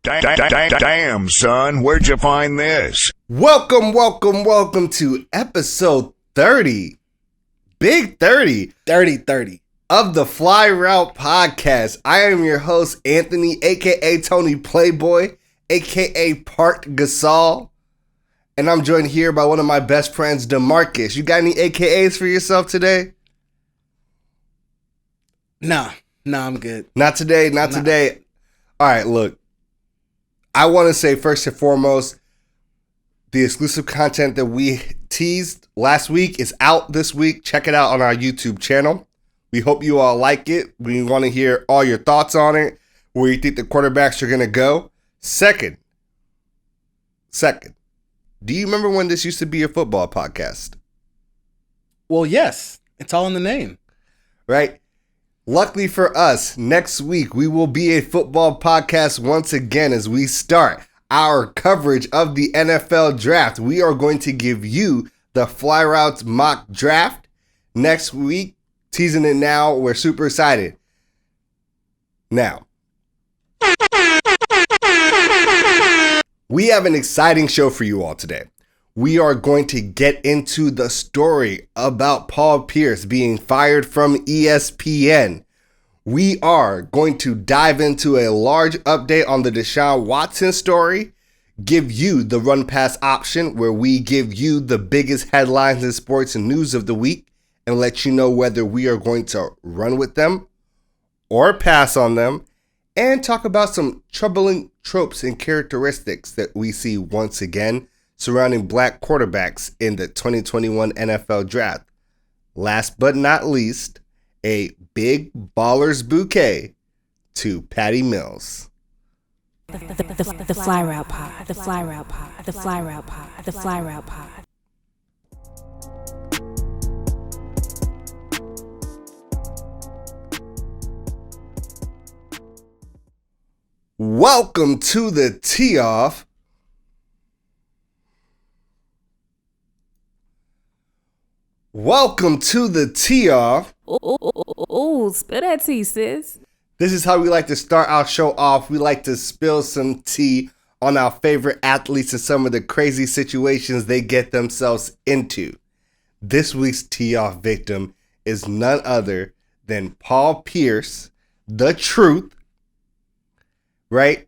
Damn, son, where'd you find this? Welcome to episode 30. Big 30. 30. Of the Fly Route Podcast. I am your host, Anthony, a.k.a. Tony Playboy, a.k.a. Parked Gasol. And I'm joined here by one of my best friends, DeMarcus. You got any AKAs for yourself today? Nah, I'm good. Not today. All right, look. I want to say first and foremost, the exclusive content that we teased last week is out this week. Check it out on our YouTube channel. We hope you all like it. We want to hear all your thoughts on it, where you think the quarterbacks are going to go. Second, do you remember when this used to be a football podcast? Well, yes. It's all in the name. Right? Luckily for us, next week we will be a football podcast once again as we start our coverage of the NFL draft. We are going to give you the Fly Routes mock draft next week. Teasing it now. We're super excited. Now, we have an exciting show for you all today. We are going to get into the story about Paul Pierce being fired from ESPN. We are going to dive into a large update on the DeShaun Watson story, give you the run pass option where we give you the biggest headlines in sports and news of the week and let you know whether we are going to run with them or pass on them, and talk about some troubling tropes and characteristics that we see once again surrounding black quarterbacks in the 2021 NFL draft. Last but not least, a big ballers bouquet to Patty Mills. The Fly Route Pod. The Fly Route Pod. The Fly Route Pod. The Fly Route Pod. Welcome to the Tee-Off. Welcome to the Tee-Off. Ooh, spill that tea, sis. This is how we like to start our show off. We like to spill some tea on our favorite athletes and some of the crazy situations they get themselves into. This week's Tee-Off victim is none other than Paul Pierce, the truth, right?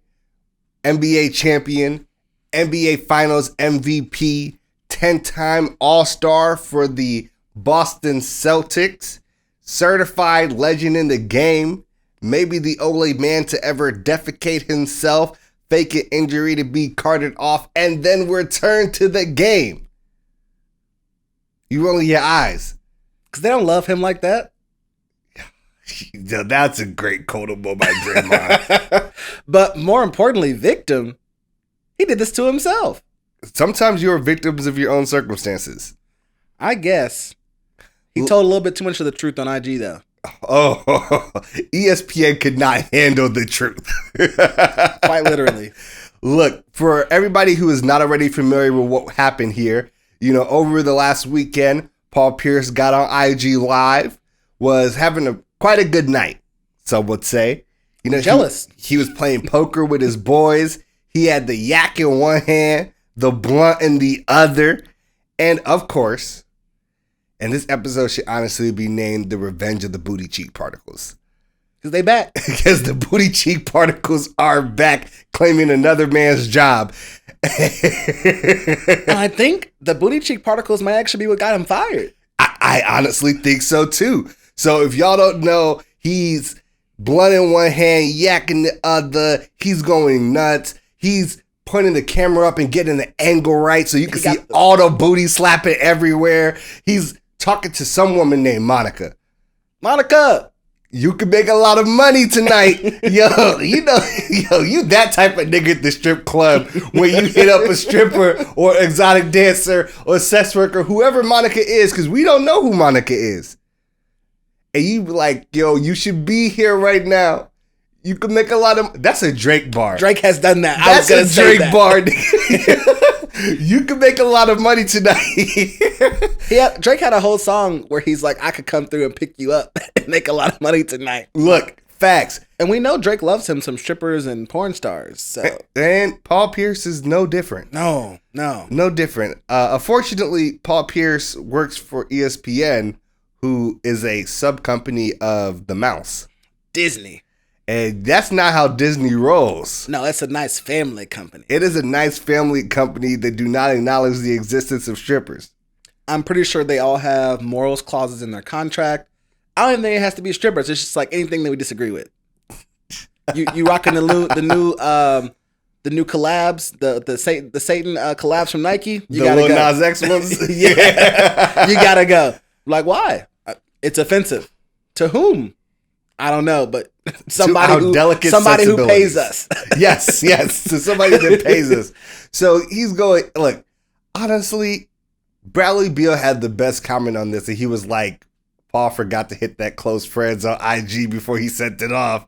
NBA champion, NBA Finals MVP, 10-time All-Star for the Boston Celtics, certified legend in the game, maybe the only man to ever defecate himself, fake an injury to be carted off, and then return to the game. You rolling your eyes. Because they don't love him like that. That's a great quotable by Draymond. But more importantly, victim, he did this to himself. Sometimes you're victims of your own circumstances. I guess. He told a little bit too much of the truth on IG, though. Oh, ESPN could not handle the truth. Quite literally. Look, for everybody who is not already familiar with what happened here, over the last weekend, Paul Pierce got on IG Live, was having quite a good night, some would say. Jealous. He was playing poker with his boys. He had the yak in one hand, the blunt in the other. And of course, and this episode should honestly be named The Revenge of the Booty Cheek Particles. Because they back. Because the Booty Cheek Particles are back claiming another man's job. I think the Booty Cheek Particles might actually be what got him fired. I honestly think so too. So if y'all don't know, he's blunt in one hand, yak in the other. He's going nuts. He's pointing the camera up and getting the angle right so you can see all the booty slapping everywhere. He's talking to some woman named Monica. Monica, you can make a lot of money tonight. Yo, you that type of nigga at the strip club where you hit up a stripper or exotic dancer or sex worker, whoever Monica is, because we don't know who Monica is. And you be like, yo, you should be here right now. You can make a lot of... That's a Drake bar. Drake has done that. That's a Drake bar. You can make a lot of money tonight. Yeah, Drake had a whole song where he's like, I could come through and pick you up and make a lot of money tonight. Look, facts. And we know Drake loves him some strippers and porn stars. So And Paul Pierce is no different. no. No different. Unfortunately, Paul Pierce works for ESPN, who is a sub company of the Mouse. Disney. And that's not how Disney rolls. No, it's a nice family company. It is a nice family company that do not acknowledge the existence of strippers. I'm pretty sure they all have morals clauses in their contract. I don't even think it has to be strippers. It's just like anything that we disagree with. You rocking the new collabs, the Satan collabs from Nike. You The gotta Lil go. Nas X ones? Yeah, you gotta go. Like, why? It's offensive to whom? I don't know, but somebody our who delicate somebody who pays sensibilities. us. Yes, to somebody that pays us. So he's going, look, honestly, Bradley Beal had the best comment on this, and he was like, Paul forgot to hit that close friends on IG before he sent it off.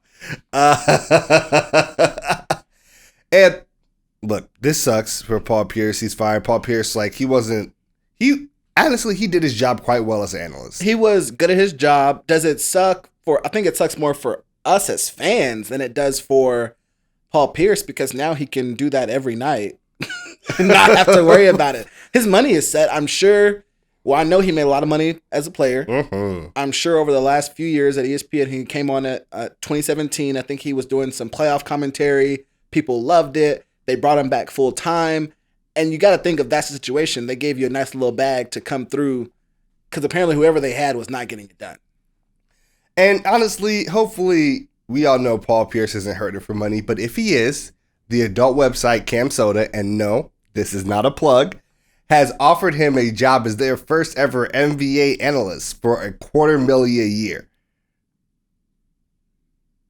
And look, this sucks for Paul Pierce. He's fired. Paul Pierce, like, he honestly, he did his job quite well as an analyst. He was good at his job. Does it suck I think it sucks more for us as fans than it does for Paul Pierce, because now he can do that every night and not have to worry about it. His money is set. I'm sure. Well, I know he made a lot of money as a player. Mm-hmm. I'm sure over the last few years at ESPN, he came on at 2017. I think he was doing some playoff commentary. People loved it. They brought him back full time. And you got to think, if that's the situation, they gave you a nice little bag to come through, because apparently whoever they had was not getting it done. And honestly, hopefully, we all know Paul Pierce isn't hurting for money, but if he is, the adult website Cam Soda, and no, this is not a plug, has offered him a job as their first ever NBA analyst for $250,000 a year.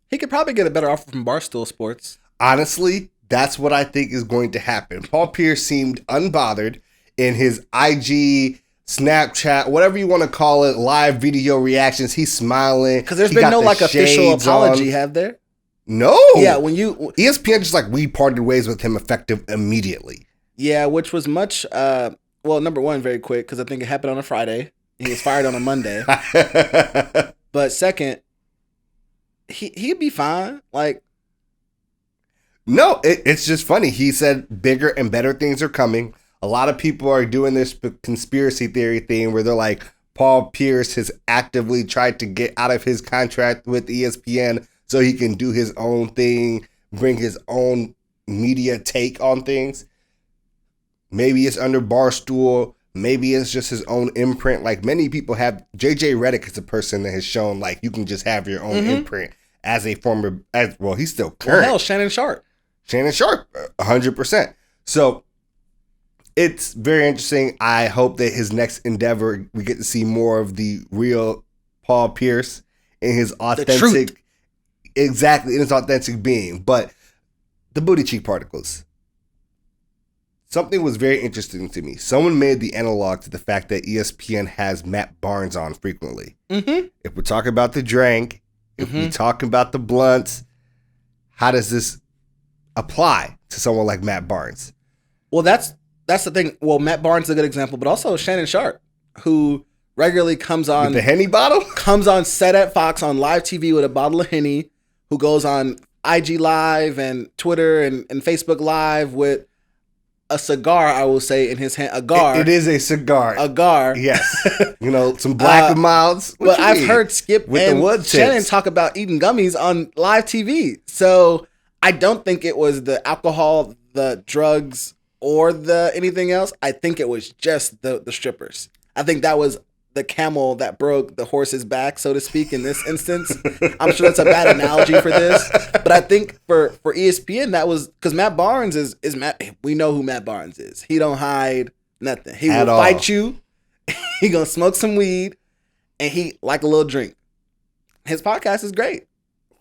He could probably get a better offer from Barstool Sports. Honestly, that's what I think is going to happen. Paul Pierce seemed unbothered in his IG, Snapchat, whatever you want to call it, live video reactions. He's smiling. Because there's been no like official apology, have there? No. Yeah, when you ESPN just like, we parted ways with him effective immediately. Yeah, which was much, well, number one, very quick, because I think it happened on a Friday. He was fired on a Monday. But second, he'd be fine. Like, no, it's just funny. He said bigger and better things are coming. A lot of people are doing this conspiracy theory thing where they're like, Paul Pierce has actively tried to get out of his contract with ESPN so he can do his own thing, bring his own media take on things. Maybe it's under Barstool. Maybe it's just his own imprint. Like many people have. JJ Redick is a person that has shown like you can just have your own imprint as a former. Well, he's still current. Well, hell, Shannon Sharp, 100%. So it's very interesting. I hope that his next endeavor, we get to see more of the real Paul Pierce in his authentic, exactly, in his authentic being. But the booty cheek particles. Something was very interesting to me. Someone made the analog to the fact that ESPN has Matt Barnes on frequently. Mm-hmm. If we're talking about the drink, if we're talking about the blunts, how does this apply to someone like Matt Barnes? Well, that's the thing. Well, Matt Barnes is a good example, but also Shannon Sharp, who regularly comes on with the Henny bottle, comes on set at Fox on live TV with a bottle of Henny, who goes on IG Live and Twitter and Facebook Live with a cigar, I will say, in his hand. A gar. It is a cigar. A gar. Yes. Some Black and Milds. But I've heard Skip with and the wood Shannon tips talk about eating gummies on live TV. So I don't think it was the alcohol, the drugs, or the anything else. I think it was just the strippers. I think that was the camel that broke the horse's back, so to speak, in this instance. I'm sure that's a bad analogy for this. But I think for ESPN, that was because Matt Barnes is Matt. We know who Matt Barnes is. He don't hide nothing. He will fight you. He gonna smoke some weed, and he like a little drink. His podcast is great.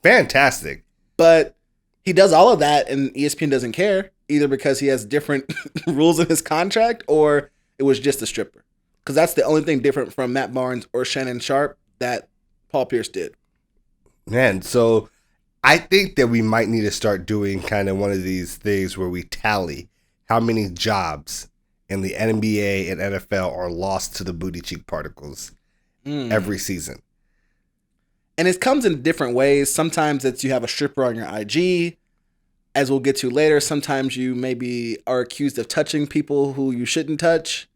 Fantastic. But he does all of that, and ESPN doesn't care, either because he has different rules in his contract or it was just a stripper. Because that's the only thing different from Matt Barnes or Shannon Sharp that Paul Pierce did. Man, so I think that we might need to start doing kind of one of these things where we tally how many jobs in the NBA and NFL are lost to the booty cheek particles every season. And it comes in different ways. Sometimes it's you have a stripper on your IG, as we'll get to later. Sometimes you maybe are accused of touching people who you shouldn't touch.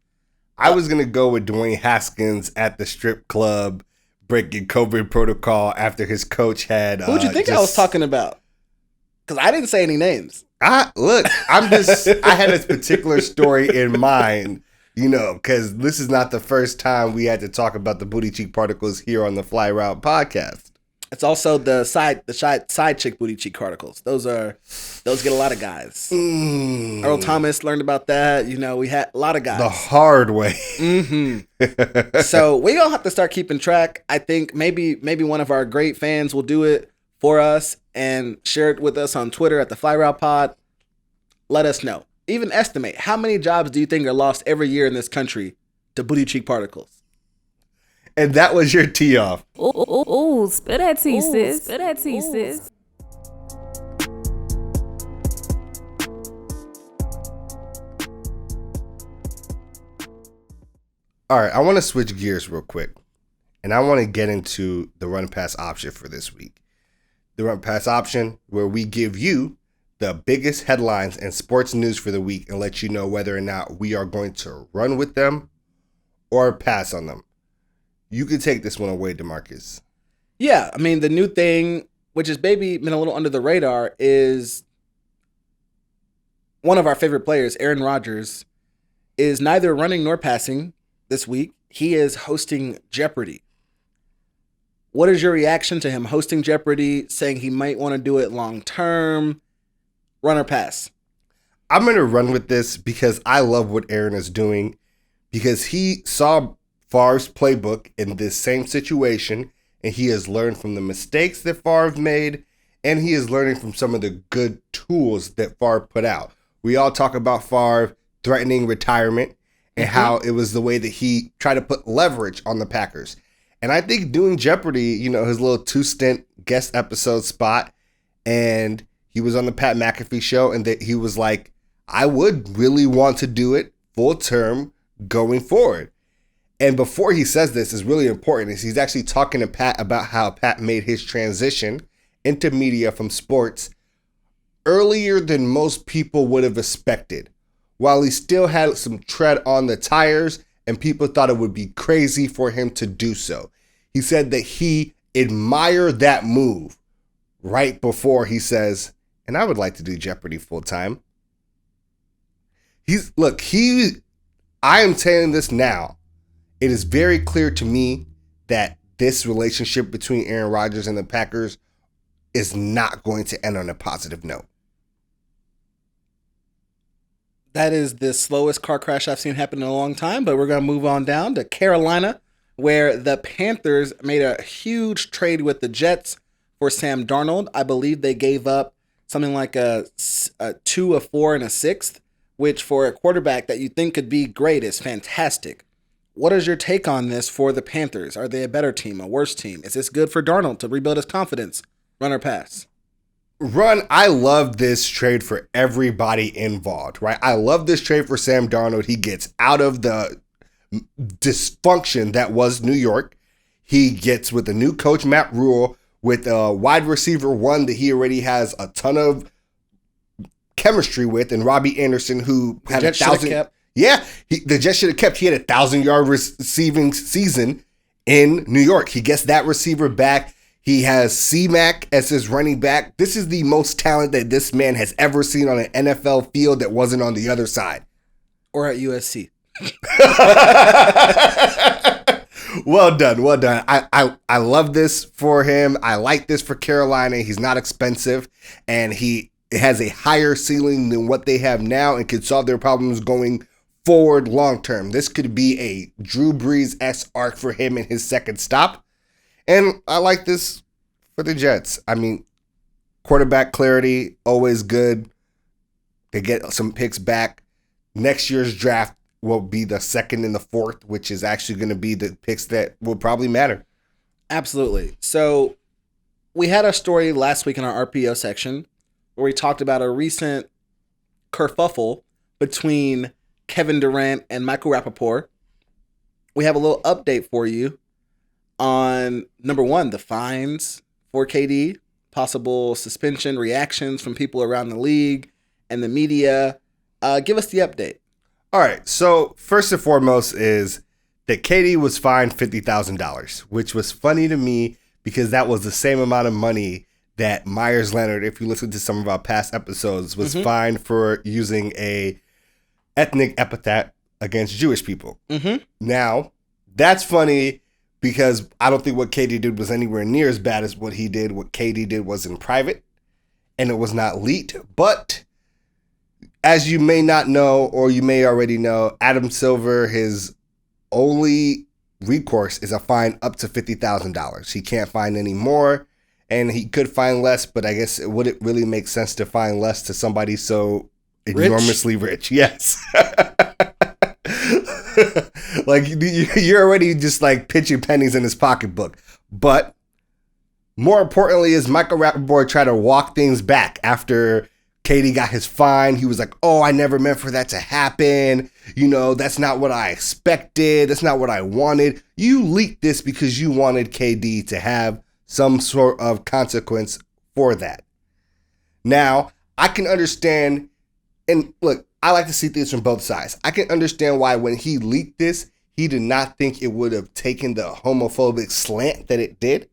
I was going to go with Dwayne Haskins at the strip club breaking COVID protocol after his coach had... Who'd you think I was talking about? Because I didn't say any names. I had this particular story in mind, because this is not the first time we had to talk about the booty cheek particles here on the Fly Route podcast. It's also the side chick booty cheek particles. Those get a lot of guys. Earl Thomas learned about that. We had a lot of guys. The hard way. Mm-hmm. So we all have to start keeping track. I think maybe one of our great fans will do it for us and share it with us on Twitter at the Fly Route Pod. Let us know. Even estimate, how many jobs do you think are lost every year in this country to booty cheek particles? And that was your tee off. Ooh, spill that tea, sis. Spill that tea, sis. All right, I want to switch gears real quick. And I want to get into the run pass option for this week. The run pass option, where we give you the biggest headlines and sports news for the week and let you know whether or not we are going to run with them or pass on them. You can take this one away, DeMarcus. Yeah, I mean, the new thing, which has maybe been a little under the radar, is one of our favorite players, Aaron Rodgers, is neither running nor passing this week. He is hosting Jeopardy! What is your reaction to him hosting Jeopardy!, saying he might want to do it long term? Run or pass? I'm going to run with this because I love what Aaron is doing, because he saw Favre's playbook in this same situation, and he has learned from the mistakes that Favre made, and he is learning from some of the good tools that Favre put out. We all talk about Favre threatening retirement and how it was the way that he tried to put leverage on the Packers. And I think doing Jeopardy!, his little 2-stint guest episode spot, and he was on the Pat McAfee show, and that he was like, I would really want to do it full term going forward. And before he says this is really important, is he's actually talking to Pat about how Pat made his transition into media from sports earlier than most people would have expected, while he still had some tread on the tires and people thought it would be crazy for him to do so. He said that he admired that move right before he says, and I would like to do Jeopardy! Full time. I am saying this now. It is very clear to me that this relationship between Aaron Rodgers and the Packers is not going to end on a positive note. That is the slowest car crash I've seen happen in a long time, but we're going to move on down to Carolina, where the Panthers made a huge trade with the Jets for Sam Darnold. I believe they gave up something like a 2, a 4, and a 6th, which for a quarterback that you think could be great is fantastic. What is your take on this for the Panthers? Are they a better team, a worse team? Is this good for Darnold to rebuild his confidence? Run or pass? Run. I love this trade for everybody involved, right? I love this trade for Sam Darnold. He gets out of the dysfunction that was New York. He gets with a new coach, Matt Rule, with a wide receiver one that he already has a ton of chemistry with, and Robbie Anderson, who had 1,000. Yeah, the Jets should have kept. He had a 1,000-yard receiving season in New York. He gets that receiver back. He has C-Mac as his running back. This is the most talent that this man has ever seen on an NFL field that wasn't on the other side. Or at USC. Well done. I love this for him. I like this for Carolina. He's not expensive, and he has a higher ceiling than what they have now and could solve their problems going forward long term. This could be a Drew Brees-esque arc for him in his second stop. And I like this for the Jets. I mean, quarterback clarity, always good. They get some picks back. Next year's draft will be the 2nd and the 4th, which is actually going to be the picks that will probably matter. Absolutely. So we had a story last week in our RPO section where we talked about a recent kerfuffle between Kevin Durant and Michael Rappaport. We have a little update for you. on number one, the fines for KD, possible suspension, reactions from people around the league and the media. Give us the update. All right. So first and foremost is that KD was fined $50,000, which was funny to me because that was the same amount of money that Myers Leonard, if you listen to some of our past episodes, was fined for using a ethnic epithet against Jewish people. Now, that's funny because I don't think what KD did was anywhere near as bad as what he did. What KD did was in private, and it was not leaked. But as you may not know, or you may already know, Adam Silver, his only recourse is a fine up to $50,000. He can't fine any more. And he could fine less, but I guess would it really make sense to fine less to somebody so enormously rich? Yes. Like you're already just like pitching pennies in his pocketbook. But more importantly is Michael Rappaport tried to walk things back after KD got his fine. He was like, oh, I never meant for that to happen. You know, that's not what I expected. That's not what I wanted. You leaked this because you wanted KD to have some sort of consequence for that. Now, I can understand, and look, I like to see things from both sides. I can understand why when he leaked this, he did not think it would have taken the homophobic slant that it did.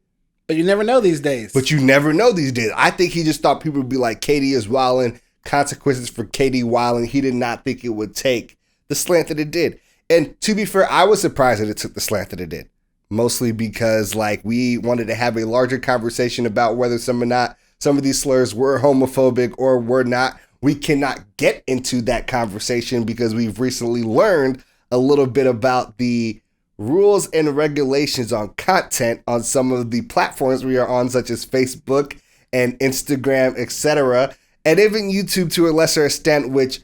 But you never know these days. I think he just thought people would be like, KD is wilding, consequences for KD wilding. He did not think it would take the slant that it did. And to be fair, I was surprised that it took the slant that it did. Mostly because like we wanted to have a larger conversation about whether some of these slurs were homophobic or were not. We cannot get into that conversation because we've recently learned a little bit about the rules and regulations on content on some of the platforms we are on, such as Facebook and Instagram, etc., and even YouTube to a lesser extent, which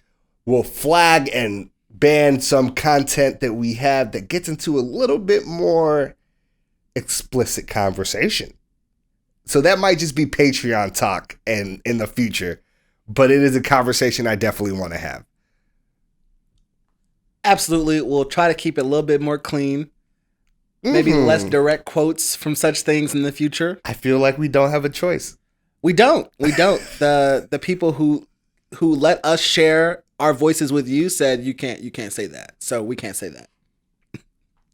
will flag and ban some content that we have that gets into a little bit more explicit conversation. So that might just be Patreon talk and in the future, but it is a conversation I definitely want to have. Absolutely. We'll try to keep it a little bit more clean. Maybe less direct quotes from such things in the future. I feel like we don't have a choice. We don't. The people who let us share our voices with you said you can't say that. So we can't say that.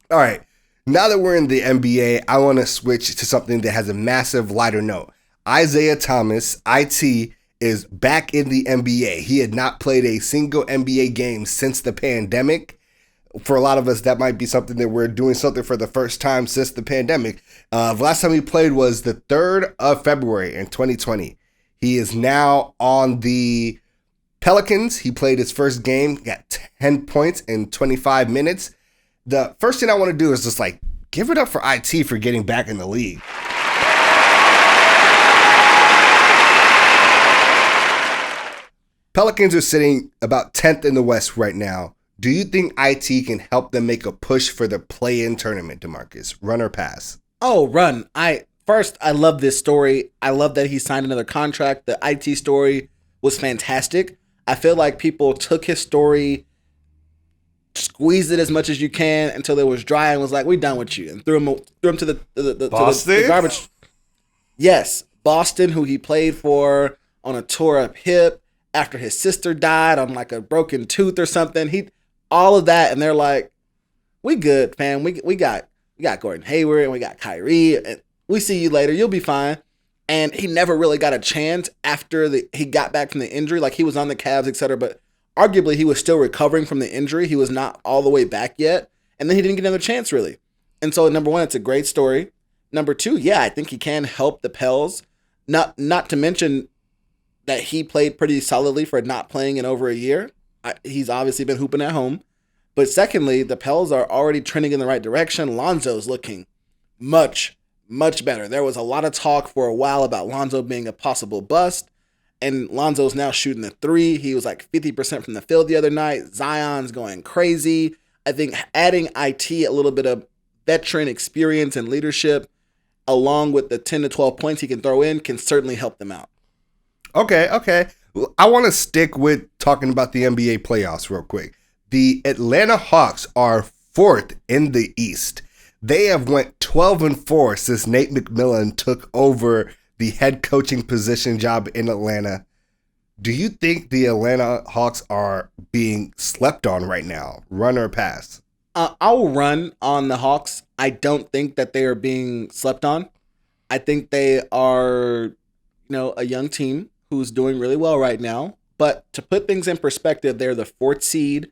All right. Now that we're in the NBA, I want to switch to something that has a massive lighter note. Isaiah Thomas, IT, is back in the NBA. He had not played a single NBA game since the pandemic. For a lot of us, that might be something that we're doing something for the first time since the pandemic. The last time he played was the 3rd of February in 2020. He is now on the Pelicans. He played his first game, got 10 points in 25 minutes. The first thing I want to do is just like give it up for IT for getting back in the league. Pelicans are sitting about 10th in the West right now. Do you think IT can help them make a push for the play-in tournament, DeMarcus? Run or pass? Oh, run. I love this story. I love that he signed another contract. The IT story was fantastic. I feel like people took his story, squeezed it as much as you can until it was dry and was like, "We're done with you," and threw him to the garbage. Yes, Boston, who he played for on a tore up hip after his sister died on like a broken tooth or something. All of that, and they're like, "We good, fam. We got Gordon Hayward and we got Kyrie, and we see you later. You'll be fine." And he never really got a chance after he got back from the injury. Like he was on the Cavs, etc. But arguably he was still recovering from the injury. He was not all the way back yet. And then he didn't get another chance really. And so number one, it's a great story. Number two, yeah, I think he can help the Pels. Not to mention that he played pretty solidly for not playing in over a year. He's obviously been hooping at home. But secondly, the Pels are already trending in the right direction. Lonzo's looking much, much better. There was a lot of talk for a while about Lonzo being a possible bust, and Lonzo's now shooting the three. He was like 50% from the field the other night. Zion's going crazy. I think adding IT a little bit of veteran experience and leadership, along with the 10 to 12 points he can throw in, can certainly help them out. Okay. Well, I want to stick with talking about the NBA playoffs real quick. The Atlanta Hawks are 4th in the East. They have went 12-4 since Nate McMillan took over the head coaching position job in Atlanta. Do you think the Atlanta Hawks are being slept on right now? Run or pass? I'll run on the Hawks. I don't think that they are being slept on. I think they are, a young team who's doing really well right now. But to put things in perspective, they're the 4th seed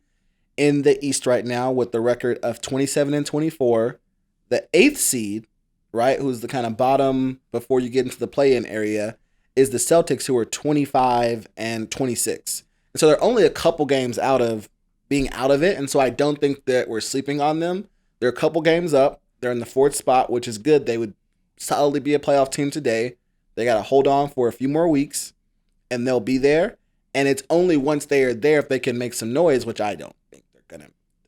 in the East right now with the record of 27-24. The 8th seed, right, who's the kind of bottom before you get into the play-in area, is the Celtics, who are 25-26. And so they're only a couple games out of being out of it. And so I don't think that we're sleeping on them. They're a couple games up. They're in the 4th spot, which is good. They would solidly be a playoff team today. They got to hold on for a few more weeks, and they'll be there. And it's only once they are there if they can make some noise, which I don't think they're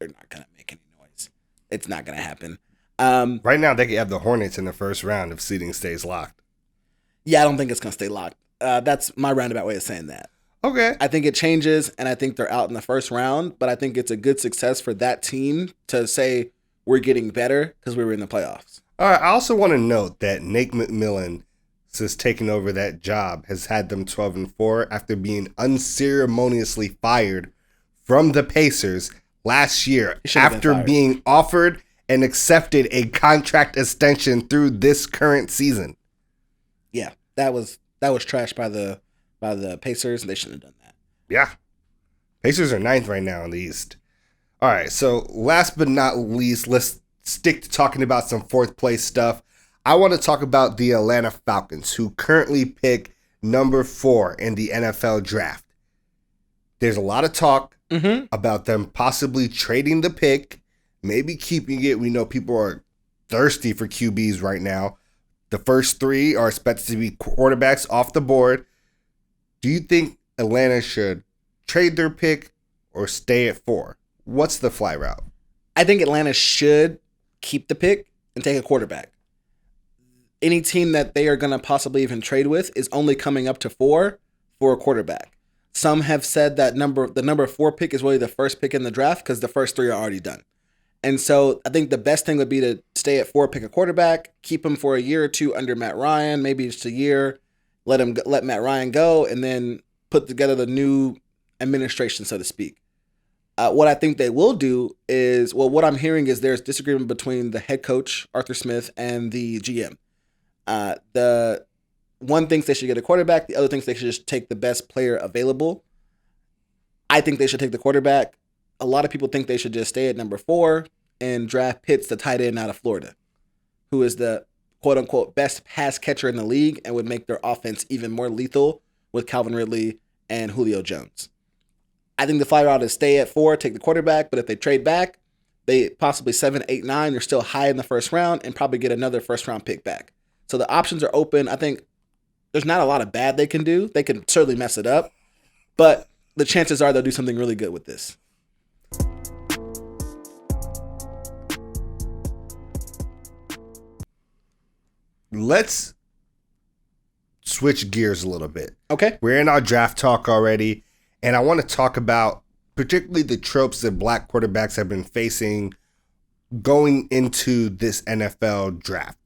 not gonna make any noise. It's not gonna happen. Right now, they could have the Hornets in the first round if seeding stays locked. Yeah, I don't think it's gonna stay locked. That's my roundabout way of saying that. Okay. I think it changes, and I think they're out in the first round. But I think it's a good success for that team to say we're getting better because we were in the playoffs. All right. I also want to note that Nate McMillan, since taking over that job, has had them 12-4 after being unceremoniously fired from the Pacers last year after being offered and accepted a contract extension through this current season. Yeah, that was trashed by the Pacers, and they shouldn't have done that. Yeah. Pacers are 9th right now in the East. All right, so last but not least, let's stick to talking about some 4th place stuff. I want to talk about the Atlanta Falcons, who currently pick number 4 in the NFL draft. There's a lot of talk about them possibly trading the pick, maybe keeping it. We know people are thirsty for QBs right now. The first 3 are expected to be quarterbacks off the board. Do you think Atlanta should trade their pick or stay at 4? What's the fly route? I think Atlanta should keep the pick and take a quarterback. Any team that they are going to possibly even trade with is only coming up to 4 for a quarterback. Some have said that the number 4 pick is really the first pick in the draft because the first 3 are already done. And so I think the best thing would be to stay at 4, pick a quarterback, keep him for a year or 2 under Matt Ryan, maybe just a year, let Matt Ryan go, and then put together the new administration, so to speak. What I think they will do is, what I'm hearing is there's disagreement between the head coach, Arthur Smith, and the GM. The one thinks they should get a quarterback. The other thinks they should just take the best player available. I think they should take the quarterback. A lot of people think they should just stay at number 4 and draft Pitts, the tight end out of Florida, who is the quote-unquote best pass catcher in the league and would make their offense even more lethal with Calvin Ridley and Julio Jones. I think the fly route is stay at 4, take the quarterback, but if they trade back, they possibly 7, 8, 9, they're still high in the first round and probably get another first-round pick back. So the options are open. I think there's not a lot of bad they can do. They can certainly mess it up, but the chances are they'll do something really good with this. Let's switch gears a little bit. Okay. We're in our draft talk already, and I want to talk about particularly the tropes that black quarterbacks have been facing going into this NFL draft.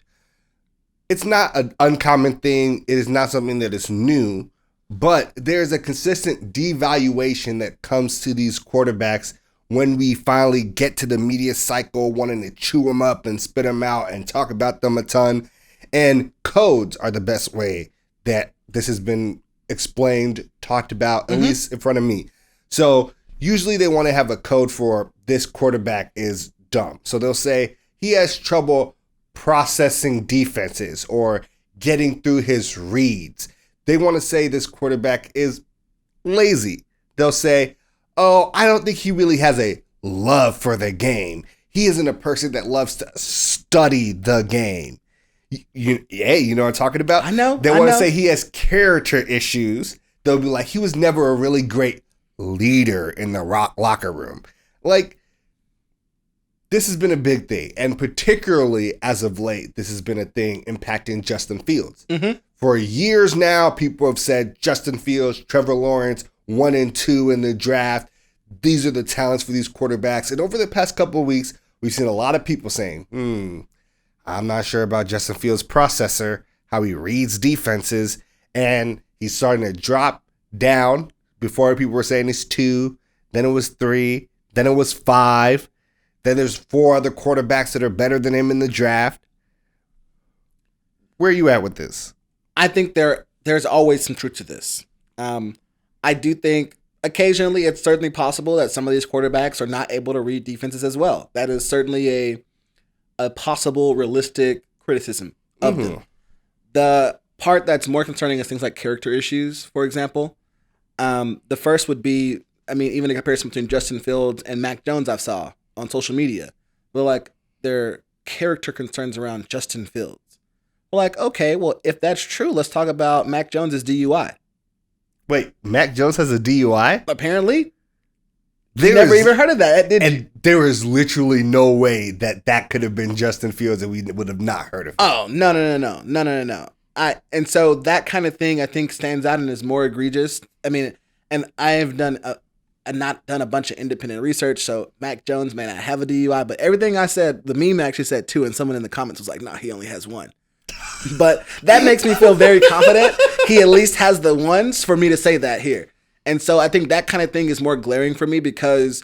It's not an uncommon thing. It is not something that is new, but there's a consistent devaluation that comes to these quarterbacks when we finally get to the media cycle, wanting to chew them up and spit them out and talk about them a ton. And codes are the best way that this has been explained, talked about, at least in front of me. So usually they want to have a code for this quarterback is dumb. So they'll say he has trouble processing defenses or getting through his reads. They want to say this quarterback is lazy. They'll say, oh, I don't think he really has a love for the game. He isn't a person that loves to study the game. You know what I'm talking about? I know. They want to say he has character issues. They'll be like, he was never a really great leader in the locker room. Like, this has been a big thing. And particularly as of late, this has been a thing impacting Justin Fields. For years now, people have said Justin Fields, Trevor Lawrence, 1 and 2 in the draft. These are the talents for these quarterbacks. And over the past couple of weeks, We've seen a lot of people saying, I'm not sure about Justin Fields' processor, how he reads defenses, and he's starting to drop down. Before, people were saying it's 2, then it was 3, then it was 5. Then there's 4 other quarterbacks that are better than him in the draft. Where are you at with this? I think there's always some truth to this. I do think occasionally it's certainly possible that some of these quarterbacks are not able to read defenses as well. That is certainly a possible realistic criticism of them. The part that's more concerning is things like character issues, for example. The first would be, even a comparison between Justin Fields and Mac Jones I've saw on social media. They're like, their character concerns around Justin Fields. We're like, okay, well, if that's true, let's talk about Mac Jones' DUI. Wait, Mac Jones has a DUI? Apparently. Never even heard of that, did you? And there is literally no way that could have been Justin Fields and we would have not heard of it. Oh, no. And so that kind of thing I think stands out and is more egregious. And I have not done a bunch of independent research, so Mac Jones may not have a DUI, but everything I said, the meme actually said 2, and someone in the comments was like, nah, he only has 1. But that makes me feel very confident. He at least has the ones for me to say that here. And so I think that kind of thing is more glaring for me because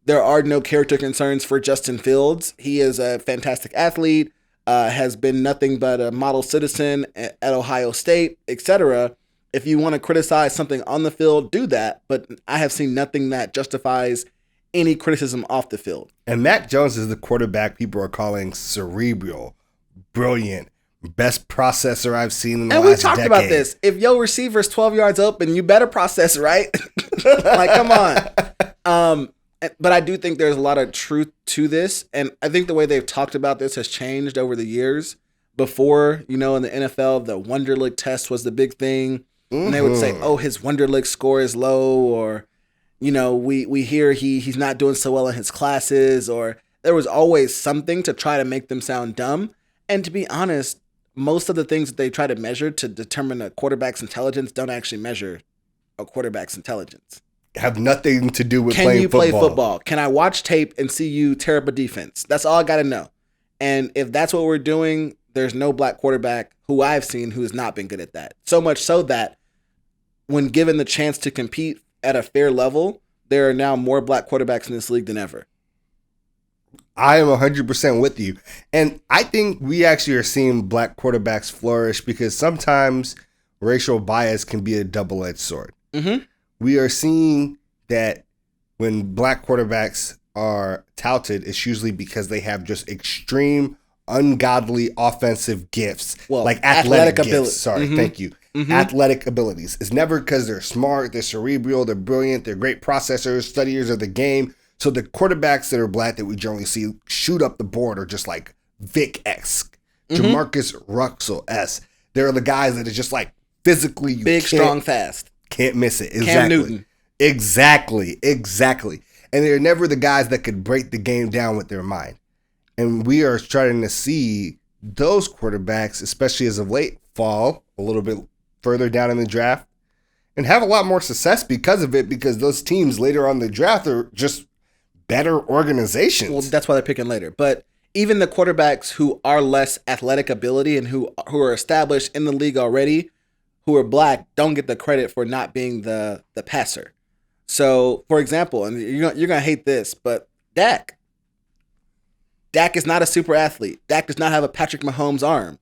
there are no character concerns for Justin Fields. He is a fantastic athlete, has been nothing but a model citizen at Ohio State, etc. If you want to criticize something on the field, do that. But I have seen nothing that justifies any criticism off the field. And Mac Jones is the quarterback people are calling cerebral, brilliant, best processor I've seen in the last decade. And we talked about this. If your receiver's 12 yards open, you better process, right? Like, come on. But I do think there's a lot of truth to this. And I think the way they've talked about this has changed over the years. Before, in the NFL, the Wonderlic test was the big thing. And they would say, oh, his Wonderlic score is low, or, we hear he's not doing so well in his classes, or there was always something to try to make them sound dumb. And to be honest, most of the things that they try to measure to determine a quarterback's intelligence don't actually measure a quarterback's intelligence. Have nothing to do with Can playing you football. play football? Can I watch tape and see you tear up a defense? That's all I got to know. And if that's what we're doing, there's no black quarterback who I've seen who has not been good at that. So much so that when given the chance to compete at a fair level, there are now more black quarterbacks in this league than ever. I am 100% with you. And I think we actually are seeing black quarterbacks flourish because sometimes racial bias can be a double-edged sword. Mm-hmm. We are seeing that when black quarterbacks are touted, it's usually because they have just extreme, ungodly offensive gifts, like athletic gifts. Ability. Sorry, Mm-hmm. thank you. Mm-hmm. Athletic abilities. It's never because they're smart, they're cerebral, they're brilliant, they're great processors, studiers of the game. So the quarterbacks that are black that we generally see shoot up the board are just like Vic-esque, DeMarcus Russell-esque. They're the guys that are just like physically big, strong, fast. Can't miss it. Cam Newton. Exactly. And they're never the guys that could break the game down with their mind. And we are starting to see those quarterbacks, especially as of late, fall a little bit further down in the draft and have a lot more success because of it, because those teams later on in the draft are just better organizations. Well, that's why they're picking later. But even the quarterbacks who are less athletic ability and who are established in the league already, who are black, don't get the credit for not being the passer. So, for example, and you're gonna hate this, but Dak is not a super athlete. Dak does not have a Patrick Mahomes arm.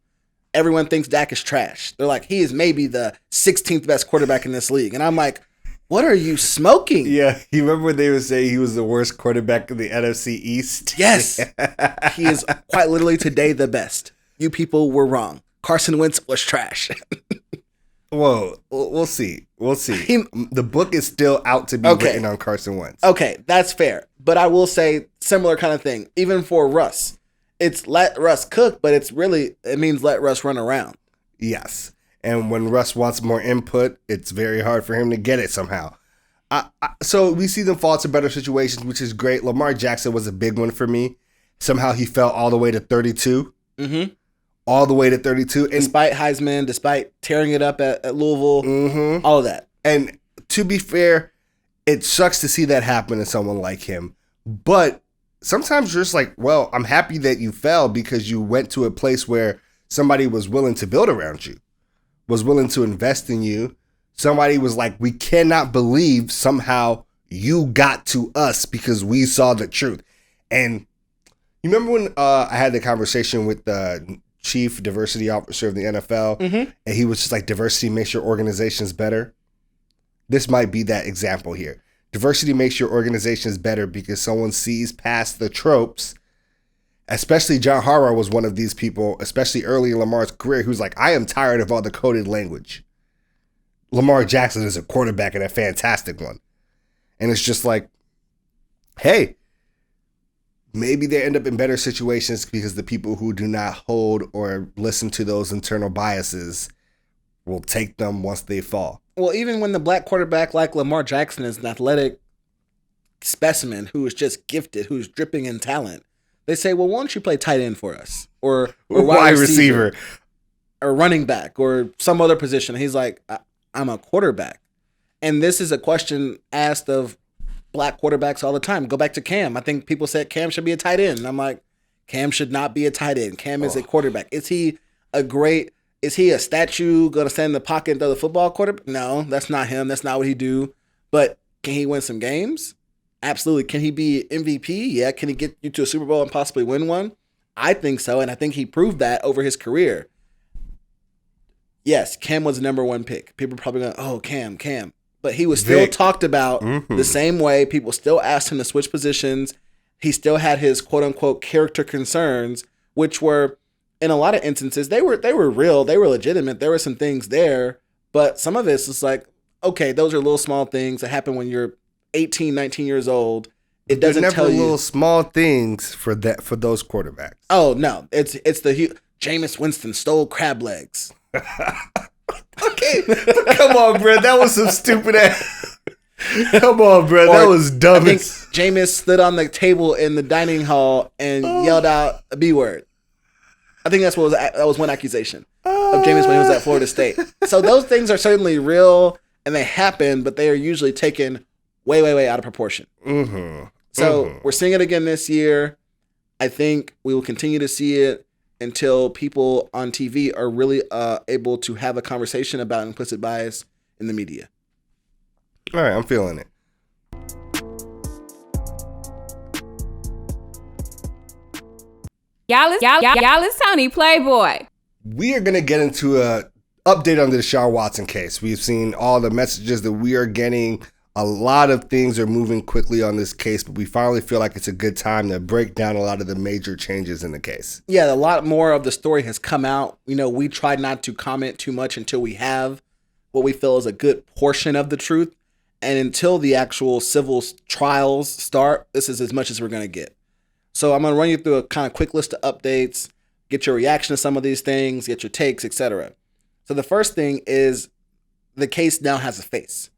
Everyone thinks Dak is trash. They're like, he is maybe the 16th best quarterback in this league. And I'm like, what are you smoking? Yeah, you remember when they would say he was the worst quarterback in the NFC East? Yes. He is quite literally today the best. You people were wrong. Carson Wentz was trash. Whoa, we'll see. The book is still out to be written on Carson Wentz. Okay, that's fair. But I will say similar kind of thing. Even for Russ, it's let Russ cook, but it means let Russ run around. Yes. And when Russ wants more input, it's very hard for him to get it somehow. So we see them fall to better situations, which is great. Lamar Jackson was a big one for me. Somehow he fell all the way to 32. Mm-hmm. All the way to 32. And despite Heisman, despite tearing it up at Louisville, all of that. And to be fair, it sucks to see that happen to someone like him. But sometimes you're just like, well, I'm happy that you fell because you went to a place where somebody was willing to build around you, was willing to invest in you. Somebody was like, we cannot believe somehow you got to us because we saw the truth. And you remember when I had the conversation with the chief diversity officer of the NFL, and he was just like, diversity makes your organizations better? This might be that example here. Diversity makes your organizations better because someone sees past the tropes. Especially John Harbaugh was one of these people, especially early in Lamar's career, who's like, I am tired of all the coded language. Lamar Jackson is a quarterback and a fantastic one. And it's just like, hey, maybe they end up in better situations because the people who do not hold or listen to those internal biases will take them once they fall. Well, even when the black quarterback like Lamar Jackson is an athletic specimen who is just gifted, who's dripping in talent, they say, well, why don't you play tight end for us? Or wide receiver. Or running back or some other position. He's like, I'm a quarterback. And this is a question asked of black quarterbacks all the time. Go back to Cam. I think people said Cam should be a tight end. And I'm like, Cam should not be a tight end. Cam is a quarterback. Is he a statue going to stand in the pocket and throw the football quarterback? No, that's not him. That's not what he do. But can he win some games? Absolutely. Can he be MVP? Yeah. Can he get you to a Super Bowl and possibly win one? I think so. And I think he proved that over his career. Yes, Cam was the number one pick. People are probably going, oh, Cam. But he was still talked about the same way. People still asked him to switch positions. He still had his quote-unquote character concerns, which were, in a lot of instances, they were real. They were legitimate. There were some things there. But some of it's just like, okay, those are little small things that happen when you're 18, 19 years old. It doesn't tell you. Little small things for those quarterbacks. Oh, no. It's the Jameis Winston stole crab legs. Okay, come on, bro. That was some stupid ass. Come on, bro. That was dumb. I think Jameis stood on the table in the dining hall and yelled out a B word. I think that was one accusation of Jameis when he was at Florida State. So those things are certainly real and they happen, but they are usually taken way, way, way out of proportion. So we're seeing it again this year. I think we will continue to see it until people on TV are really able to have a conversation about implicit bias in the media. All right, I'm feeling it. Y'all is Tony Playboy. We are going to get into a update on the DeShaun Watson case. We've seen all the messages that we are getting. A lot of things are moving quickly on this case, but we finally feel like it's a good time to break down a lot of the major changes in the case. Yeah, a lot more of the story has come out. You know, we try not to comment too much until we have what we feel is a good portion of the truth. And until the actual civil trials start, this is as much as we're going to get. So I'm going to run you through a kind of quick list of updates, get your reaction to some of these things, get your takes, etc. So the first thing is the case now has a face.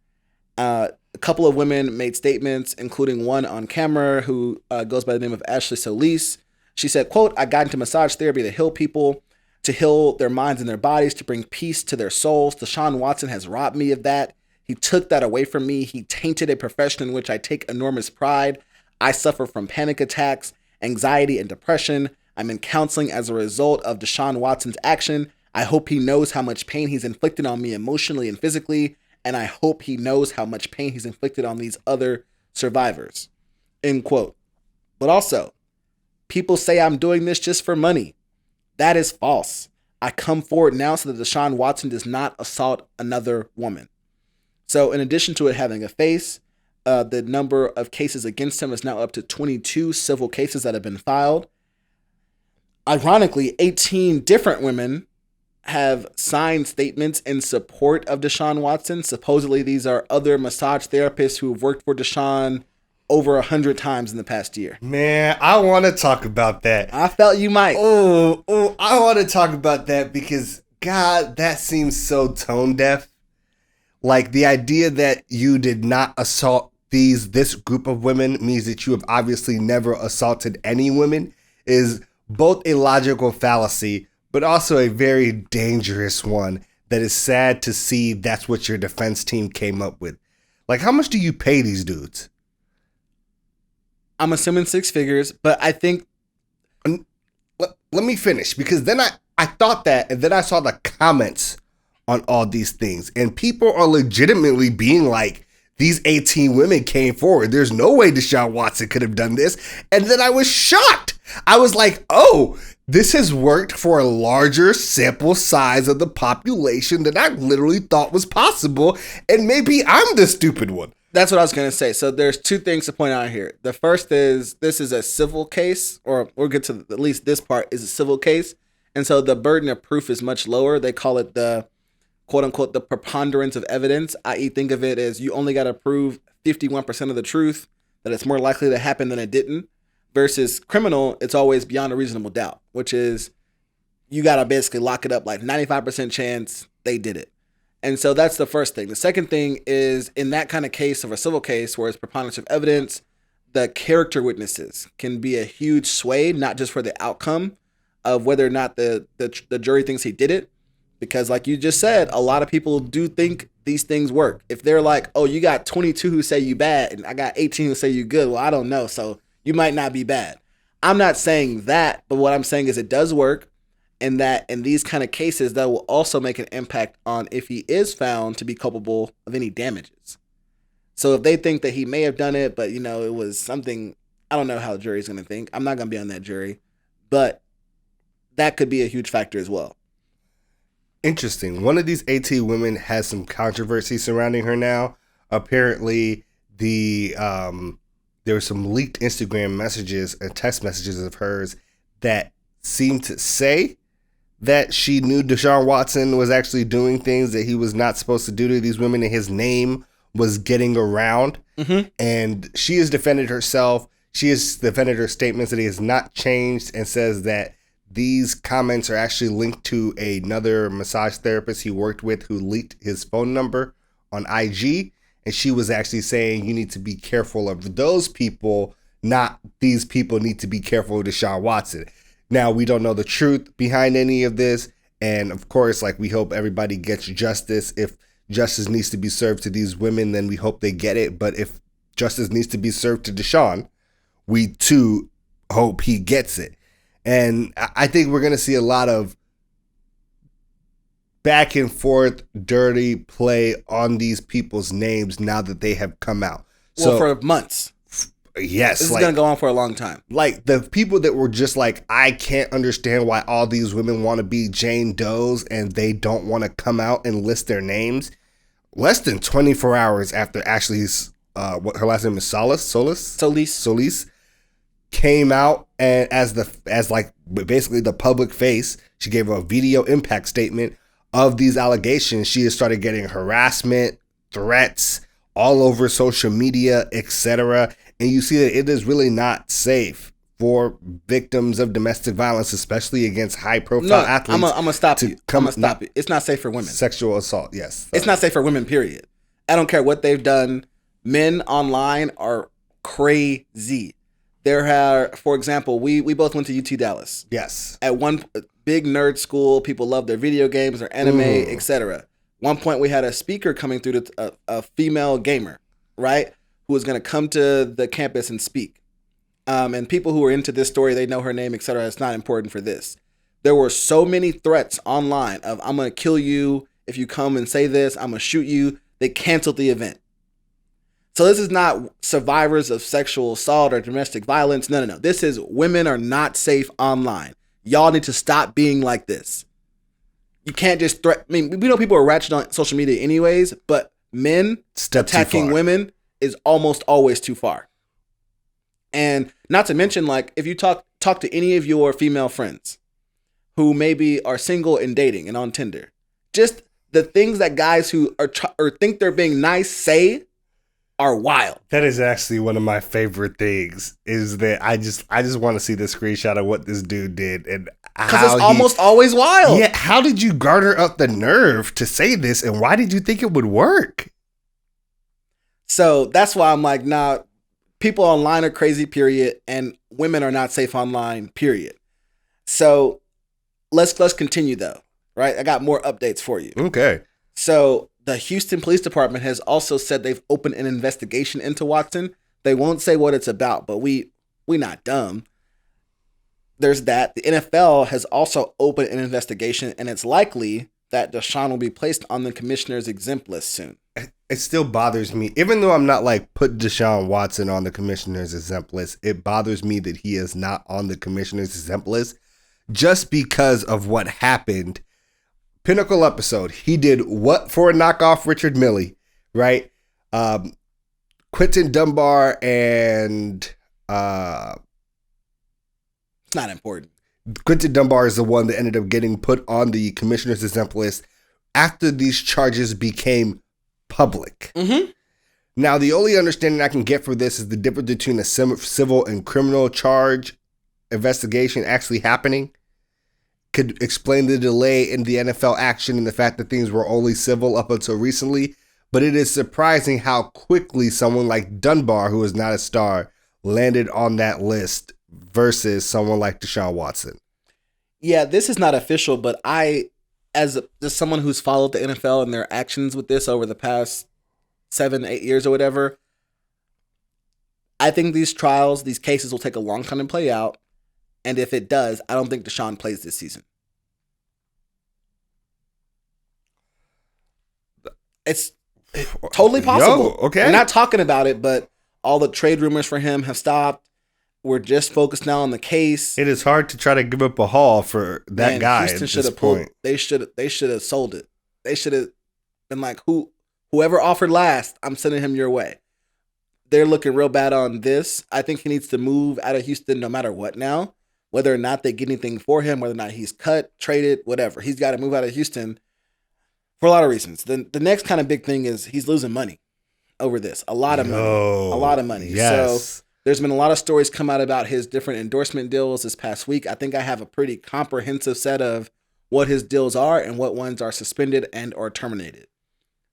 A couple of women made statements, including one on camera who goes by the name of Ashley Solis. She said, quote, I got into massage therapy to heal people, to heal their minds and their bodies, to bring peace to their souls. DeShaun Watson has robbed me of that. He took that away from me. He tainted a profession in which I take enormous pride. I suffer from panic attacks, anxiety, and depression. I'm in counseling as a result of DeShaun Watson's action. I hope he knows how much pain he's inflicted on me emotionally and physically. And I hope he knows how much pain he's inflicted on these other survivors. End quote. But also, people say I'm doing this just for money. That is false. I come forward now so that DeShaun Watson does not assault another woman. So in addition to it having a face, the number of cases against him is now up to 22 civil cases that have been filed. Ironically, 18 different women have signed statements in support of DeShaun Watson. Supposedly, these are other massage therapists who have worked for DeShaun over 100 times in the past year. Man, I want to talk about that. I felt you might. I want to talk about that because, God, that seems so tone deaf. Like, the idea that you did not assault this group of women means that you have obviously never assaulted any women is both a logical fallacy, but also a very dangerous one that is sad to see that's what your defense team came up with. Like, how much do you pay these dudes? I'm assuming 6 figures, but I think let me finish, because then I thought that, and then I saw the comments on all these things, and people are legitimately being like, these 18 women came forward. There's no way DeShaun Watson could have done this. And then I was shocked. I was like, oh, this has worked for a larger sample size of the population than I literally thought was possible. And maybe I'm the stupid one. that's what I was going to say. So there's 2 things to point out here. The first is this is a civil case, or we'll get to at least this part is a civil case. And so the burden of proof is much lower. They call it the quote unquote, the preponderance of evidence, i.e. think of it as you only got to prove 51% of the truth, that it's more likely to happen than it didn't. Versus criminal, it's always beyond a reasonable doubt, which is you got to basically lock it up like 95% chance they did it. And so that's the first thing. The second thing is in that kind of case of a civil case where it's preponderance of evidence, the character witnesses can be a huge sway, not just for the outcome of whether or not the jury thinks he did it. Because like you just said, a lot of people do think these things work. If they're like, oh, you got 22 who say you bad and I got 18 who say you good, well, I don't know. So you might not be bad. I'm not saying that, but what I'm saying is it does work, and that in these kind of cases, that will also make an impact on if he is found to be culpable of any damages. So if they think that he may have done it, but it was something, I don't know how the jury's going to think. I'm not going to be on that jury, but that could be a huge factor as well. Interesting. One of these 18 women has some controversy surrounding her now. Apparently, there were some leaked Instagram messages and text messages of hers that seemed to say that she knew DeShaun Watson was actually doing things that he was not supposed to do to these women, and his name was getting around. Mm-hmm. And she has defended herself. She has defended her statements that he has not changed, and says that these comments are actually linked to another massage therapist he worked with who leaked his phone number on IG. And she was actually saying you need to be careful of those people, not these people need to be careful of DeShaun Watson. Now, we don't know the truth behind any of this. And of course, like, we hope everybody gets justice. If justice needs to be served to these women, then we hope they get it. But if justice needs to be served to DeShaun, we too hope he gets it. And I think we're going to see a lot of back and forth dirty play on these people's names now that they have come out. Well, for months. Yes. This is going to go on for a long time. Like, the people that were just like, I can't understand why all these women want to be Jane Does and they don't want to come out and list their names. Less than 24 hours after Ashley's, what her last name is, Solis came out, and as basically the public face, she gave a video impact statement of these allegations. She has started getting harassment, threats all over social media, etc. And you see that it is really not safe for victims of domestic violence, especially against high-profile athletes. I'm gonna stop you. It's not safe for women. Sexual assault, yes. It's not safe for women, period. I don't care what they've done. Men online are crazy. There are, for example, we both went to UT Dallas. Yes. At one big nerd school, people love their video games, their anime, etc. One point we had a speaker coming through, a female gamer, right, who was going to come to the campus and speak. And people who are into this story, they know her name, etc. It's not important for this. There were so many threats online of, I'm going to kill you if you come and say this, I'm going to shoot you. They canceled the event. So this is not survivors of sexual assault or domestic violence. No. This is women are not safe online. Y'all need to stop being like this. You can't just we know people are ratchet on social media anyways, but men attacking women is almost always too far. And not to mention, like, if you talk to any of your female friends who maybe are single and dating and on Tinder, just the things that guys who are or think they're being nice say are wild. That is actually one of my favorite things, is that I just want to see the screenshot of what this dude did, and because it's almost always wild. Yeah, how did you garner up the nerve to say this, and why did you think it would work? So that's why I'm like, nah, people online are crazy, period, and women are not safe online, period. So let's continue though, right? I got more updates for you. Okay. So the Houston Police Department has also said they've opened an investigation into Watson. They won't say what it's about, but we not dumb. There's that. The NFL has also opened an investigation, and it's likely that DeShaun will be placed on the commissioner's exempt list soon. It still bothers me, even though I'm not like put DeShaun Watson on the commissioner's exempt list. It bothers me that he is not on the commissioner's exempt list just because of what happened. Pinnacle episode. He did what for a knockoff Richard Millie, right? Quentin Dunbar and It's not important. Quentin Dunbar is the one that ended up getting put on the commissioner's exempt list after these charges became public. Mm-hmm. Now, the only understanding I can get for this is the difference between a civil and criminal charge investigation actually happening. Could explain the delay in the NFL action and the fact that things were only civil up until recently. But it is surprising how quickly someone like Dunbar, who is not a star, landed on that list versus someone like DeShaun Watson. Yeah, this is not official, but as someone who's followed the NFL and their actions with this over the past 7-8 years or whatever, I think these cases will take a long time to play out. And if it does, I don't think DeShaun plays this season. It's totally possible. Okay. We're not talking about it, but all the trade rumors for him have stopped. We're just focused now on the case. It is hard to try to give up a haul for that guy Houston at this point. They should have sold it. They should have been like, whoever offered last, I'm sending him your way. They're looking real bad on this. I think he needs to move out of Houston no matter what now. Whether or not they get anything for him, whether or not he's cut, traded, whatever. He's got to move out of Houston for a lot of reasons. The next kind of big thing is he's losing money over this. A lot of money. Yes. So there's been a lot of stories come out about his different endorsement deals this past week. I think I have a pretty comprehensive set of what his deals are and what ones are suspended and or terminated.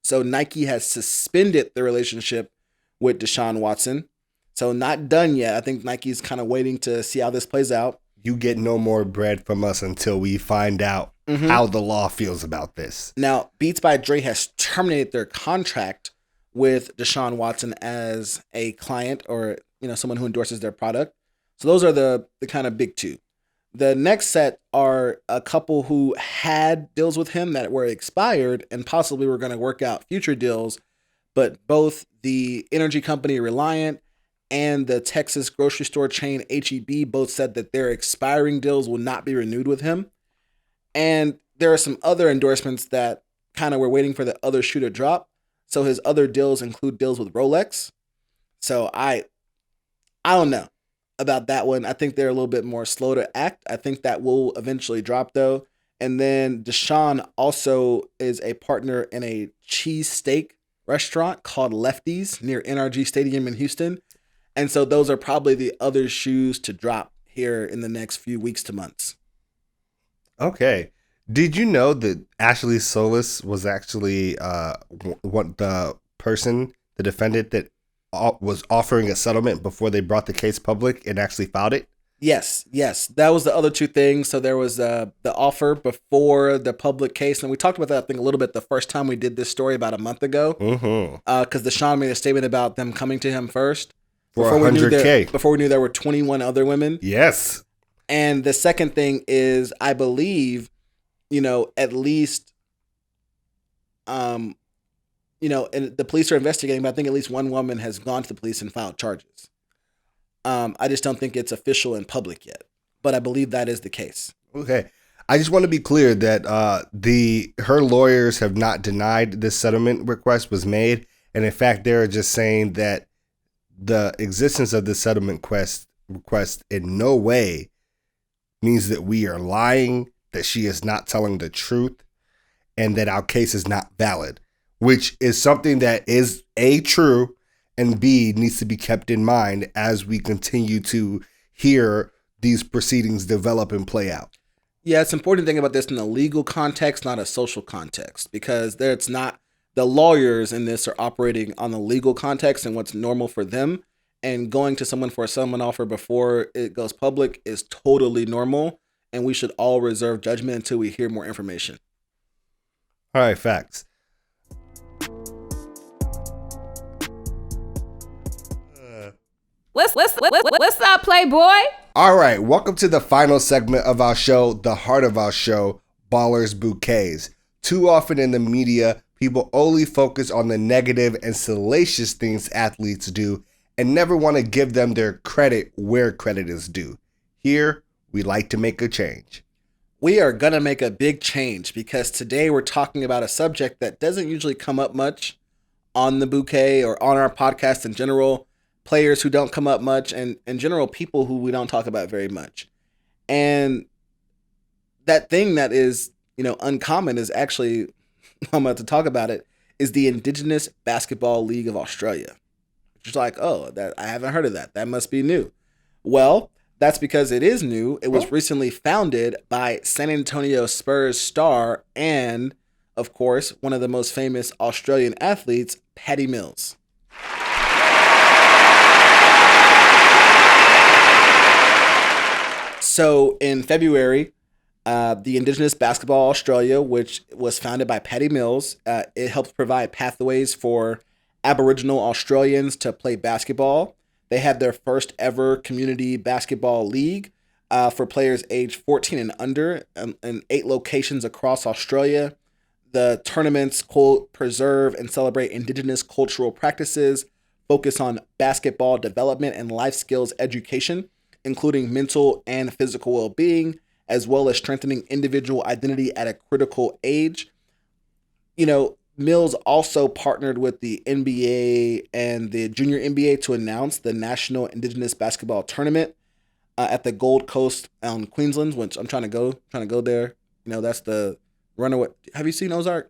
So Nike has suspended the relationship with DeShaun Watson. So not done yet. I think Nike's kind of waiting to see how this plays out. You get no more bread from us until we find out how the law feels about this. Now, Beats by Dre has terminated their contract with DeShaun Watson as a client or someone who endorses their product. So those are the kind of big two. The next set are a couple who had deals with him that were expired and possibly were going to work out future deals, but both the energy company Reliant and the Texas grocery store chain H-E-B both said that their expiring deals will not be renewed with him. And there are some other endorsements that kind of were waiting for the other shoe to drop. So his other deals include deals with Rolex. So I don't know about that one. I think they're a little bit more slow to act. I think that will eventually drop though. And then DeShaun also is a partner in a cheesesteak restaurant called Lefties near NRG Stadium in Houston. And so those are probably the other shoes to drop here in the next few weeks to months. Okay. Did you know that Ashley Solis was actually the defendant that was offering a settlement before they brought the case public and actually filed it? Yes. That was the other two things. So there was the offer before the public case. And we talked about that, I think, a little bit the first time we did this story about a month ago. Because DeShaun made a statement about them coming to him first. For $100K. Before we knew there were 21 other women. Yes. And the second thing is, I believe, at least, and the police are investigating, but I think at least one woman has gone to the police and filed charges. I just don't think it's official and public yet, but I believe that is the case. Okay. I just want to be clear that her lawyers have not denied this settlement request was made. And in fact, they're just saying that the existence of the settlement request in no way means that we are lying, that she is not telling the truth, and that our case is not valid, which is something that is A, true, and B, needs to be kept in mind as we continue to hear these proceedings develop and play out. Yeah, it's important to think about this in a legal context, not a social context, because it's not the lawyers in this are operating on the legal context and what's normal for them. And going to someone for a settlement offer before it goes public is totally normal. And we should all reserve judgment until we hear more information. All right, facts. What's up, Playboy? All right, welcome to the final segment of our show, the heart of our show, Ballers Bouquets. Too often in the media, people only focus on the negative and salacious things athletes do and never want to give them their credit where credit is due. Here, we like to make a change. We are going to make a big change because today we're talking about a subject that doesn't usually come up much on the Bouquet or on our podcast in general. Players who don't come up much, and in general, people who we don't talk about very much. And that thing that is, uncommon is actually, I'm about to talk about it, is the Indigenous Basketball League of Australia. Which is like, oh, that I haven't heard of that. That must be new. Well, that's because it is new. It was recently founded by San Antonio Spurs star and, of course, one of the most famous Australian athletes, Patty Mills. So in February, the Indigenous Basketball Australia, which was founded by Patty Mills, it helps provide pathways for Aboriginal Australians to play basketball. They had their first ever community basketball league for players aged 14 and under in 8 locations across Australia. The tournaments, quote, preserve and celebrate Indigenous cultural practices, focus on basketball development and life skills education, including mental and physical well-being, as well as strengthening individual identity at a critical age. Mills also partnered with the NBA and the Junior NBA to announce the National Indigenous Basketball Tournament at the Gold Coast in Queensland, which I'm trying to go there. That's the runaway. Have you seen Ozark?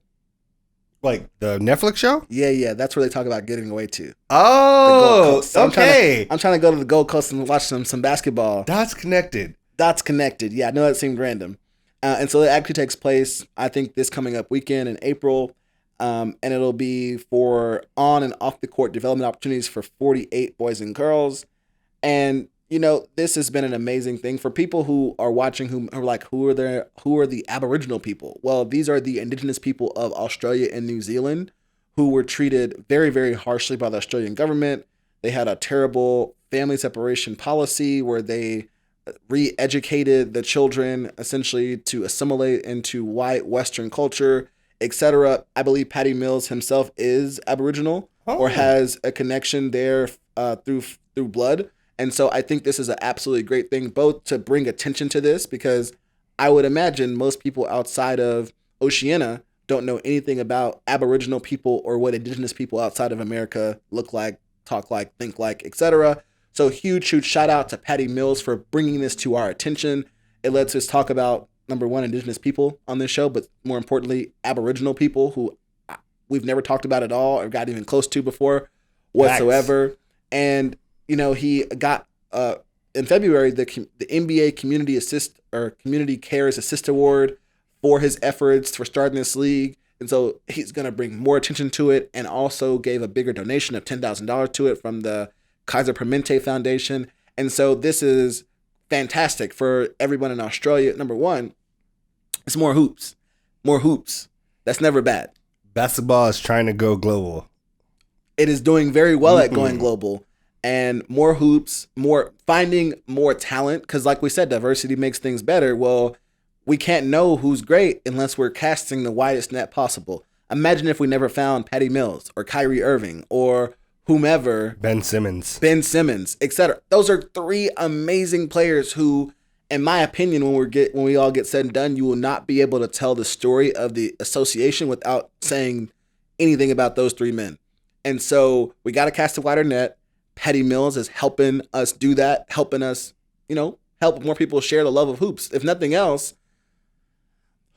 Like the Netflix show? Yeah. That's where they talk about getting away to. Oh, so okay. I'm trying to go to the Gold Coast and watch some basketball. That's connected. Yeah, I know that seemed random. And so it actually takes place, I think, this coming up weekend in April. And it'll be for on and off the court development opportunities for 48 boys and girls. And, this has been an amazing thing for people who are watching who are like, who are the Aboriginal people? Well, these are the Indigenous people of Australia and New Zealand who were treated very, very harshly by the Australian government. They had a terrible family separation policy where they re-educated the children essentially to assimilate into white Western culture, etc. I believe Patty Mills himself is Aboriginal or has a connection there through blood. And so I think this is an absolutely great thing, both to bring attention to this, because I would imagine most people outside of Oceania don't know anything about Aboriginal people or what Indigenous people outside of America look like, talk like, think like, etc. So huge shout out to Patty Mills for bringing this to our attention. It lets us talk about, number one, Indigenous people on this show, but more importantly, Aboriginal people who we've never talked about at all or got even close to before whatsoever. Nice. And, he got, in February, the NBA Community Cares Assist Award for his efforts for starting this league. And so he's going to bring more attention to it, and also gave a bigger donation of $10,000 to it from the Kaiser Permanente Foundation. And so this is fantastic for everyone in Australia. Number one, it's more hoops. That's never bad. Basketball is trying to go global. It is doing very well at going global. And more hoops, finding more talent. Because like we said, diversity makes things better. Well, we can't know who's great unless we're casting the widest net possible. Imagine if we never found Patty Mills or Kyrie Irving or whomever. Ben Simmons, etc. Those are 3 amazing players who, in my opinion, when we all get said and done, you will not be able to tell the story of the association without saying anything about those 3 men. And so we got to cast a wider net. Patty Mills is helping us do that, helping us, help more people share the love of hoops. If nothing else,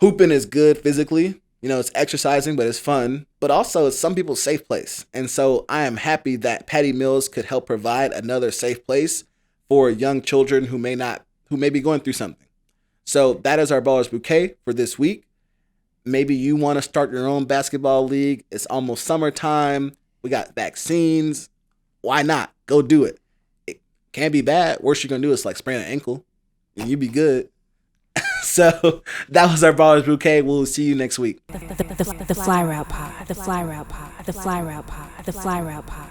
hooping is good physically. It's exercising, but it's fun. But also, it's some people's safe place. And so I am happy that Patty Mills could help provide another safe place for young children who may be going through something. So that is our Ballers Bouquet for this week. Maybe you want to start your own basketball league. It's almost summertime. We got vaccines. Why not? Go do it. It can't be bad. Worst you're going to do is like sprain an ankle and you be good. So that was our Ballers Bouquet. We'll see you next week. The Fly Route Pod. The Fly Route Pod. The Fly Route Pod. The Fly Route Pod.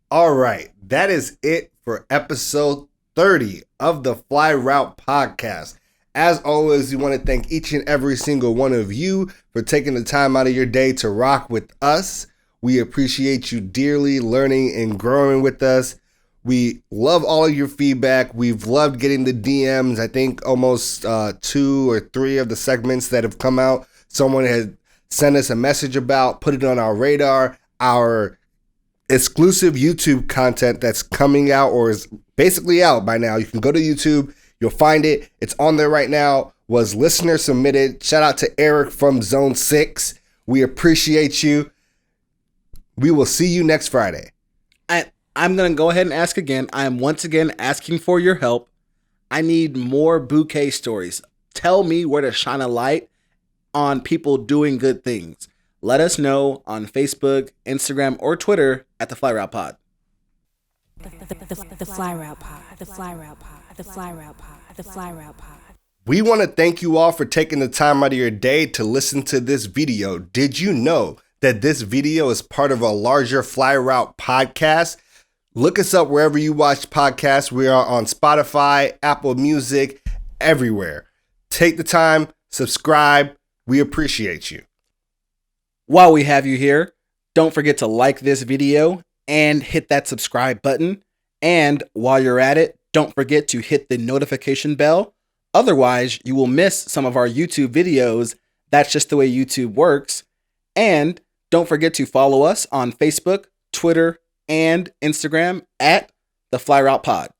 All right. That is it for episode 30 of the Fly Route Podcast. As always, we want to thank each and every single one of you for taking the time out of your day to rock with us. We appreciate you dearly learning and growing with us. We love all of your feedback. We've loved getting the DMs. I think almost 2 or 3 of the segments that have come out, someone has sent us a message about, put it on our radar. Our exclusive YouTube content that's coming out or is basically out by now. You can go to YouTube. You'll find it. It's on there right now. Was listener submitted. Shout out to Eric from Zone 6. We appreciate you. We will see you next Friday. I'm going to go ahead and ask again. I am once again asking for your help. I need more Bouquet stories. Tell me where to shine a light on people doing good things. Let us know on Facebook, Instagram, or Twitter at the Fly Route Pod. The Fly Route Pod. The Fly Route Pod. The Fly Route Pod. The Fly Route Pod. We want to thank you all for taking the time out of your day to listen to this video. Did you know that this video is part of a larger Fly Route podcast? Look us up wherever you watch podcasts. We are on Spotify, Apple Music, everywhere. Take the time, subscribe. We appreciate you. While we have you here, don't forget to like this video and hit that subscribe button. And while you're at it, don't forget to hit the notification bell. Otherwise, you will miss some of our YouTube videos. That's just the way YouTube works. And don't forget to follow us on Facebook, Twitter, and Instagram at the Fly Route Pod.